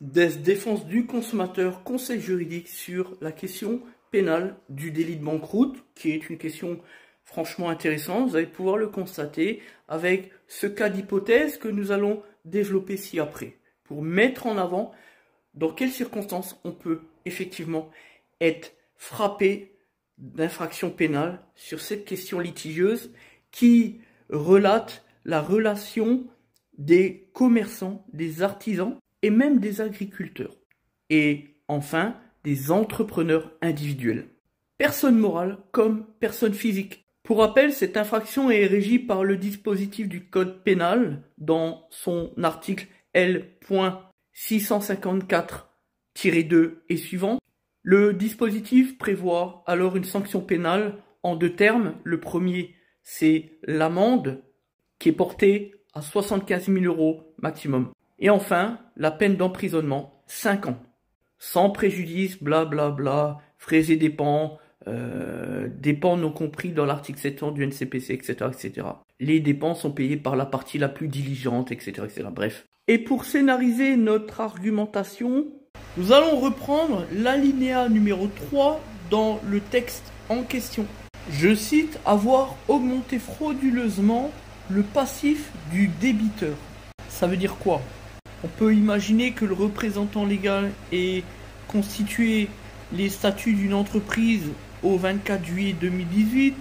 Défense du consommateur, conseil juridique sur la question pénale du délit de banqueroute, qui est une question franchement intéressante. Vous allez pouvoir le constater avec ce cas d'hypothèse que nous allons développer ci-après, pour mettre en avant dans quelles circonstances on peut effectivement être frappé d'infraction pénale sur cette question litigieuse qui relate la relation des commerçants, des artisans et même des agriculteurs. Et enfin, des entrepreneurs individuels. Personne morale comme personne physique. Pour rappel, cette infraction est régie par le dispositif du Code pénal dans son article L.654-2 et suivant. Le dispositif prévoit alors une sanction pénale en deux termes. Le premier, c'est l'amende qui est portée à 75 000 € maximum. Et enfin, la peine d'emprisonnement, 5 ans. Sans préjudice, blablabla, frais et dépenses non compris dans l'article 700 du NCPC, etc., etc. Les dépenses sont payées par la partie la plus diligente, etc., etc. Bref. Et pour scénariser notre argumentation, nous allons reprendre l'alinéa numéro 3 dans le texte en question. Je cite « avoir augmenté frauduleusement le passif du débiteur ». Ça veut dire quoi? On peut imaginer que le représentant légal ait constitué les statuts d'une entreprise au 24 juillet 2018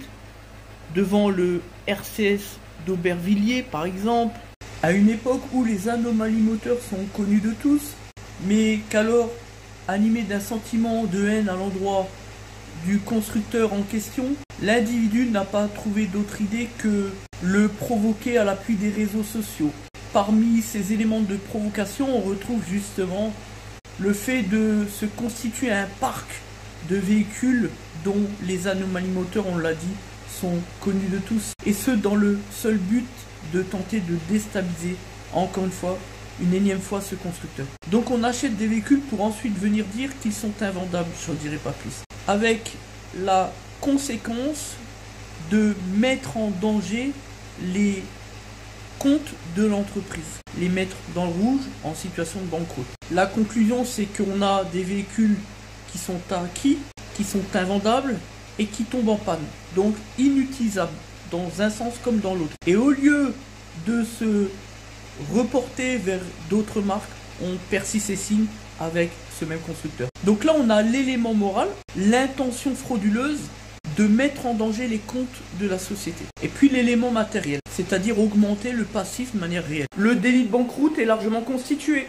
devant le RCS d'Aubervilliers par exemple, à une époque où les anomalies moteurs sont connues de tous, mais qu'alors, animé d'un sentiment de haine à l'endroit du constructeur en question, l'individu n'a pas trouvé d'autre idée que le provoquer à l'appui des réseaux sociaux. Parmi ces éléments de provocation, on retrouve justement le fait de se constituer un parc de véhicules dont les anomalies moteurs, on l'a dit, sont connues de tous. Et ce, dans le seul but de tenter de déstabiliser, encore une fois, une énième fois, ce constructeur. Donc on achète des véhicules pour ensuite venir dire qu'ils sont invendables, je n'en dirai pas plus. Avec la conséquence de mettre en danger les comptes de l'entreprise, les mettre dans le rouge en situation de banqueroute. La conclusion, c'est qu'on a des véhicules qui sont acquis, qui sont invendables et qui tombent en panne, donc inutilisables dans un sens comme dans l'autre. Et au lieu de se reporter vers d'autres marques, on persiste et signe avec ce même constructeur. Donc là, on a l'élément moral, l'intention frauduleuse de mettre en danger les comptes de la société. Et puis l'élément matériel, c'est-à-dire augmenter le passif de manière réelle. Le délit de banqueroute est largement constitué.